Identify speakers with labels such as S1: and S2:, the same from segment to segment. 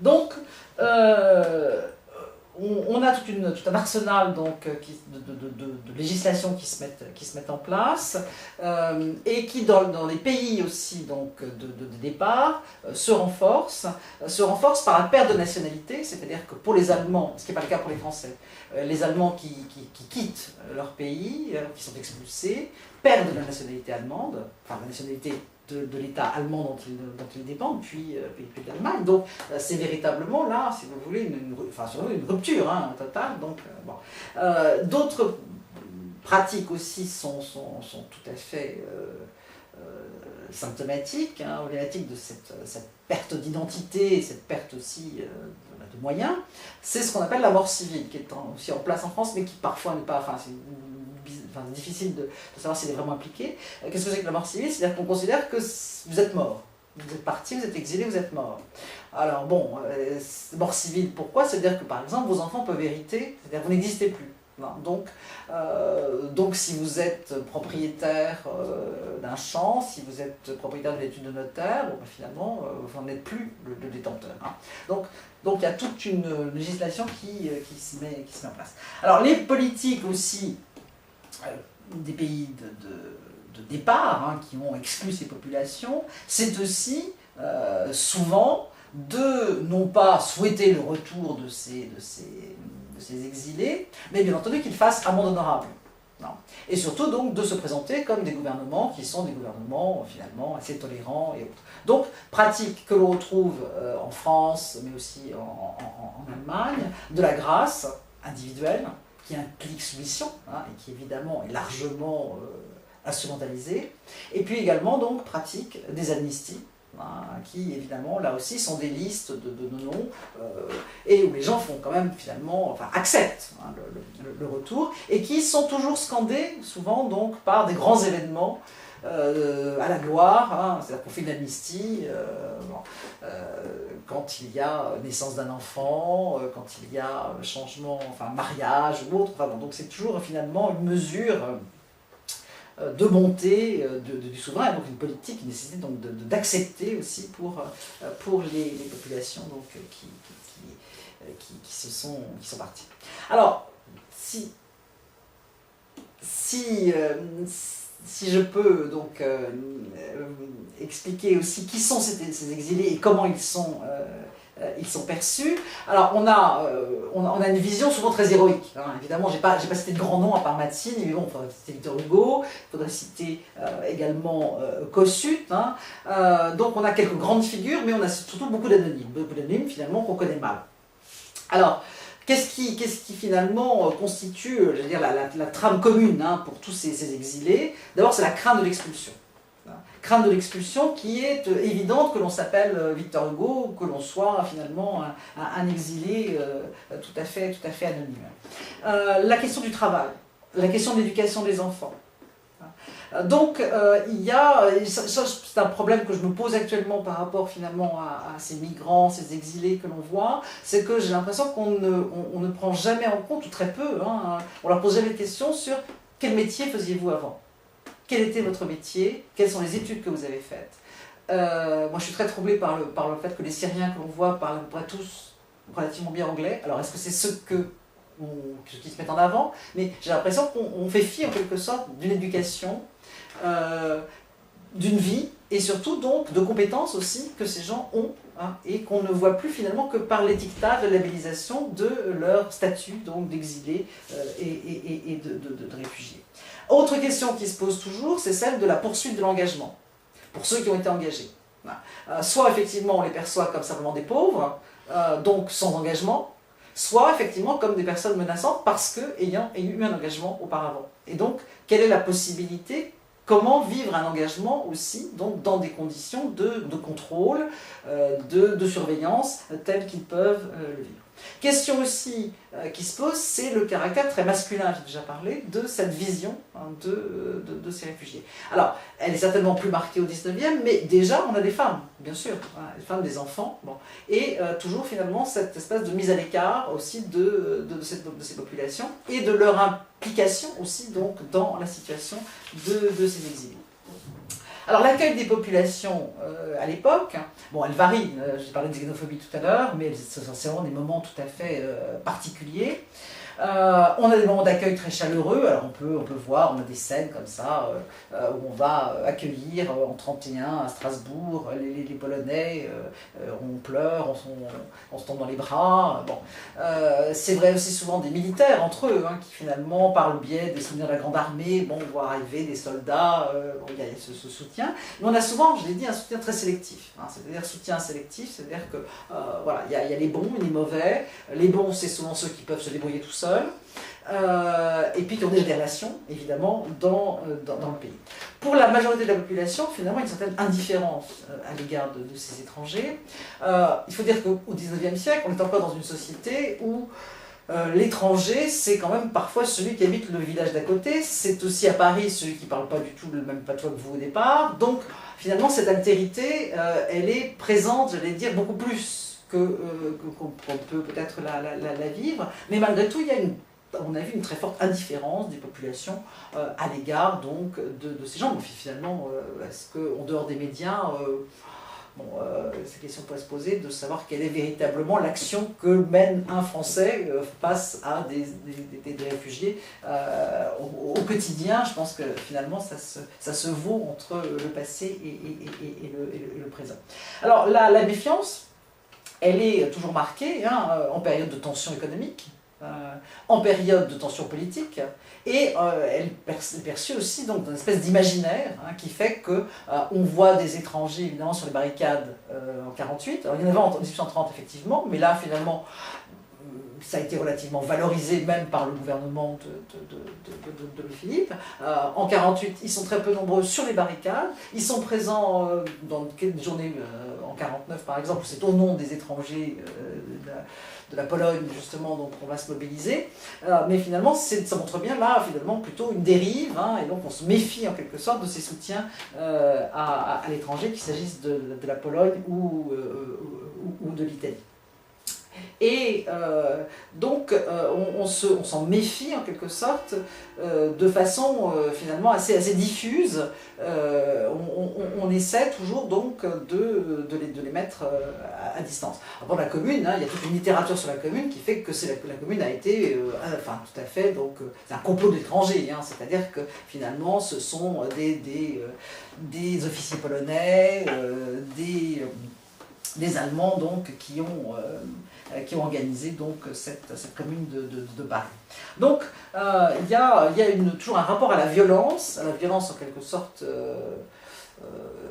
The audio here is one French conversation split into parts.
S1: Donc, on a tout un arsenal donc, de législation qui se mettent en place et qui, dans les pays aussi donc, de départ, se renforce par la perte de nationalité, c'est-à-dire que pour les Allemands, ce qui n'est pas le cas pour les Français, les Allemands qui quittent leur pays, qui sont expulsés, perdent la nationalité allemande, enfin la nationalité de l'État allemand dont ils dépendent, puis d'Allemagne. Donc c'est véritablement là, si vous voulez, une rupture totale. Donc, bon. D'autres pratiques aussi sont tout à fait symptomatiques, emblématiques de cette perte d'identité, cette perte aussi de moyens. C'est ce qu'on appelle la mort civile, qui est aussi en place en France, mais qui parfois n'est pas... c'est difficile de savoir s'il est vraiment impliqué. Qu'est-ce que c'est que la mort civile? C'est-à-dire qu'on considère que vous êtes mort. Vous êtes parti, vous êtes exilé, vous êtes mort. Alors bon, mort civile, pourquoi? C'est-à-dire que par exemple, vos enfants peuvent hériter, c'est-à-dire que vous n'existez plus. Donc si vous êtes propriétaire d'un champ, si vous êtes propriétaire d'une étude de notaire, bon, finalement, vous n'êtes plus le détenteur. Donc il y a toute une législation qui se met en place. Alors les politiques aussi des pays de départ qui ont exclu ces populations, c'est aussi souvent de non pas souhaiter le retour de ces exilés, mais bien entendu qu'ils fassent amende honorable. Et surtout donc de se présenter comme des gouvernements qui sont des gouvernements finalement assez tolérants et autres. Donc pratique que l'on retrouve en France, mais aussi en Allemagne, de la grâce individuelle, qui implique soumission, et qui évidemment est largement instrumentalisée, et puis également donc pratique des amnisties, qui évidemment là aussi sont des listes de noms, et où les gens font quand même finalement, acceptent le retour, et qui sont toujours scandés souvent donc par des grands événements à la gloire, c'est-à-dire qu'on fait une amnistie quand il y a naissance d'un enfant, quand il y a changement, mariage ou autre, donc c'est toujours finalement une mesure de bonté du souverain, et donc une politique qui nécessite donc d'accepter aussi pour les populations donc, qui sont parties. Alors, si je peux donc expliquer aussi qui sont ces exilés et comment ils sont perçus. Alors on a une vision souvent très héroïque. Évidemment, j'ai pas cité de grands noms à part Mazzini, mais bon, il faudrait citer Victor Hugo, il faudrait citer également Kossuth. Donc on a quelques grandes figures, mais on a surtout beaucoup d'anonymes finalement qu'on connaît mal. Alors, qu'est-ce qui finalement constitue, je veux dire, la trame commune pour tous ces exilés? D'abord, c'est la crainte de l'expulsion. Crainte de l'expulsion qui est évidente, que l'on s'appelle Victor Hugo, ou que l'on soit finalement un exilé tout à fait anonyme. La question du travail, la question de l'éducation des enfants. Donc, c'est un problème que je me pose actuellement par rapport finalement à ces migrants, ces exilés que l'on voit, c'est que j'ai l'impression qu'on ne prend jamais en compte, ou très peu, on leur pose jamais de questions sur quel métier faisiez-vous avant? Quel était votre métier? Quelles sont les études que vous avez faites? Moi, je suis très troublée par le fait que les Syriens que l'on voit parlent à peu près tous relativement bien anglais. Alors, est-ce que c'est ceux qui se mettent en avant? Mais j'ai l'impression qu'on fait fi, en quelque sorte, d'une éducation, d'une vie, et surtout, donc, de compétences aussi que ces gens ont, et qu'on ne voit plus finalement que par l'étiquetage, de la labellisation de leur statut donc d'exilés et de réfugiés. Autre question qui se pose toujours, c'est celle de la poursuite de l'engagement, pour ceux qui ont été engagés. Soit effectivement on les perçoit comme simplement des pauvres, donc sans engagement, soit effectivement comme des personnes menaçantes parce qu'ayant eu un engagement auparavant. Et donc, quelle est la possibilité? Comment vivre un engagement aussi donc, dans des conditions de contrôle, de surveillance, telles qu'ils peuvent le vivre. Question aussi qui se pose, c'est le caractère très masculin, j'ai déjà parlé, de cette vision de ces réfugiés. Alors, elle est certainement plus marquée au 19e, mais déjà on a des femmes, bien sûr, des femmes, des enfants, et toujours finalement cette espèce de mise à l'écart aussi de ces populations et de leur implication aussi donc, dans la situation de ces exilés. Alors l'accueil des populations à l'époque, bon elle varie, j'ai parlé de xénophobie tout à l'heure, mais c'est vraiment des moments tout à fait particuliers. On a des moments d'accueil très chaleureux, alors on peut voir, on a des scènes comme ça où on va accueillir en 31 à Strasbourg les Polonais, on pleure, on se tombe dans les bras. Bon. C'est vrai aussi souvent des militaires entre eux, hein, qui finalement par le biais des souvenirs de la Grande Armée, bon, voient arriver des soldats, il y a ce soutien. Mais on a souvent, je l'ai dit, un soutien très sélectif, hein, c'est-à-dire soutien sélectif, c'est-à-dire que voilà, il y a les bons et les mauvais. Les bons, c'est souvent ceux qui peuvent se débrouiller tout seuls. Et puis qui ont des relations, évidemment, dans le pays. Pour la majorité de la population, finalement, il y a une certaine indifférence à l'égard de ces étrangers. Il faut dire qu'au XIXe siècle, on est encore dans une société où l'étranger, c'est quand même parfois celui qui habite le village d'à côté, c'est aussi à Paris celui qui ne parle pas du tout le même patois que vous au départ. Donc, finalement, cette altérité, elle est présente, j'allais dire, beaucoup plus qu'on peut peut-être la vivre, mais malgré tout, on a vu une très forte indifférence des populations à l'égard donc de ces gens. Donc, finalement, est-ce qu'en dehors des médias, cette question pourrait se poser de savoir quelle est véritablement l'action que mène un Français face à des réfugiés au quotidien. Je pense que finalement ça se vaut entre le passé et le présent. Alors la méfiance, elle est toujours marquée hein, en période de tension économique, en période de tension politique, et elle est perçue aussi donc, dans une espèce d'imaginaire hein, qui fait qu'on voit des étrangers évidemment sur les barricades en 1948. Alors il y en avait en 1830 effectivement, mais là finalement ça a été relativement valorisé même par le gouvernement de Louis-Philippe. En 1948, ils sont très peu nombreux sur les barricades, ils sont présents dans des journées en 1949 par exemple, c'est au nom des étrangers de la Pologne justement, donc on va se mobiliser, mais finalement ça montre bien là finalement plutôt une dérive, hein, et donc on se méfie en quelque sorte de ces soutiens à l'étranger, qu'il s'agisse de la Pologne ou de l'Italie. Et donc on s'en méfie en quelque sorte de façon finalement assez diffuse. On essaie toujours donc de les mettre à distance. Avant la commune, hein, il y a toute une littérature sur la commune qui fait que la commune a été, enfin tout à fait, donc c'est un complot d'étrangers, hein, c'est-à-dire que finalement ce sont des officiers polonais, des Allemands donc qui ont organisé donc cette commune de Paris. Donc il y a toujours un rapport à la violence en quelque sorte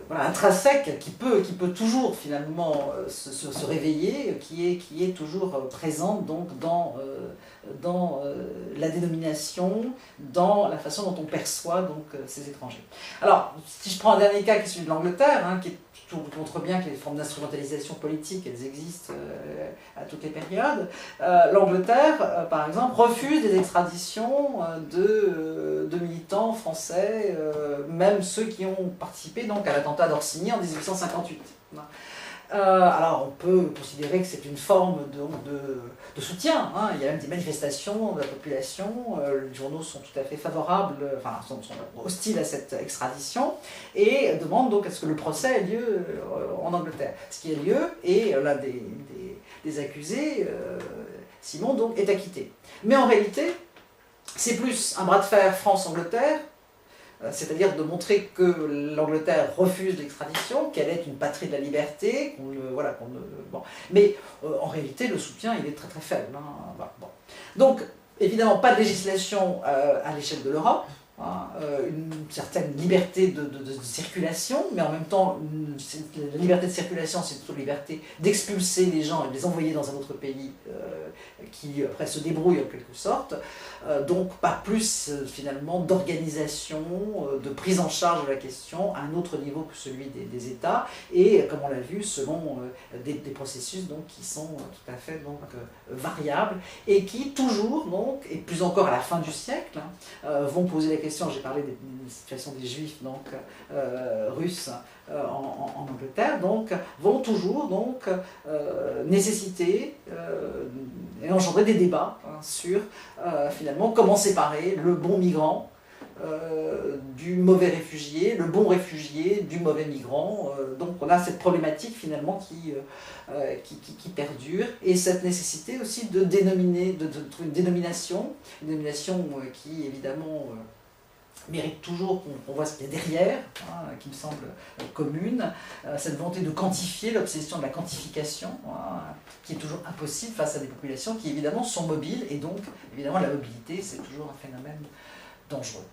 S1: voilà, intrinsèque qui peut toujours finalement se réveiller, qui est toujours présente donc dans la dénomination, dans la façon dont on perçoit donc ces étrangers. Alors si je prends un dernier cas qui est celui de l'Angleterre, hein, qui montre bien que les formes d'instrumentalisation politique, elles existent à toutes les périodes. L'Angleterre, par exemple, refuse des extraditions de militants français, même ceux qui ont participé donc, à l'attentat d'Orsigny en 1858. Alors on peut considérer que c'est une forme de soutien, hein. Il y a même des manifestations de la population, les journaux sont tout à fait favorables, enfin sont hostiles à cette extradition, et demandent donc à ce que le procès ait lieu en Angleterre. Ce qui a lieu, et l'un des accusés, Simon, donc, est acquitté. Mais en réalité, c'est plus un bras de fer France-Angleterre, c'est-à-dire de montrer que l'Angleterre refuse l'extradition, qu'elle est une patrie de la liberté, bon. Mais en réalité, le soutien il est très très faible. Hein, voilà, bon. Donc, évidemment, pas de législation à l'échelle de l'Europe, hein, une certaine liberté de circulation, mais en même temps, la liberté de circulation, c'est plutôt la liberté d'expulser les gens et de les envoyer dans un autre pays qui après se débrouille en quelque sorte. Donc pas plus finalement d'organisation, de prise en charge de la question à un autre niveau que celui des États, et comme on l'a vu, selon des processus donc, qui sont tout à fait donc, variables, et qui toujours, donc, et plus encore à la fin du siècle, hein, vont poser la question, j'ai parlé de la situation des Juifs donc, russes en Angleterre, donc vont toujours donc, nécessiter et engendrer des débats hein, sur finalement comment séparer le bon migrant du mauvais réfugié, le bon réfugié, du mauvais migrant. Donc on a cette problématique finalement qui perdure, et cette nécessité aussi de dénominer, de trouver une dénomination qui évidemment mérite toujours qu'on voit ce qu'il y a derrière, hein, qui me semble commune, cette volonté de quantifier, l'obsession de la quantification, hein, qui est toujours impossible face à des populations qui évidemment sont mobiles, et donc évidemment la mobilité c'est toujours un phénomène dangereux.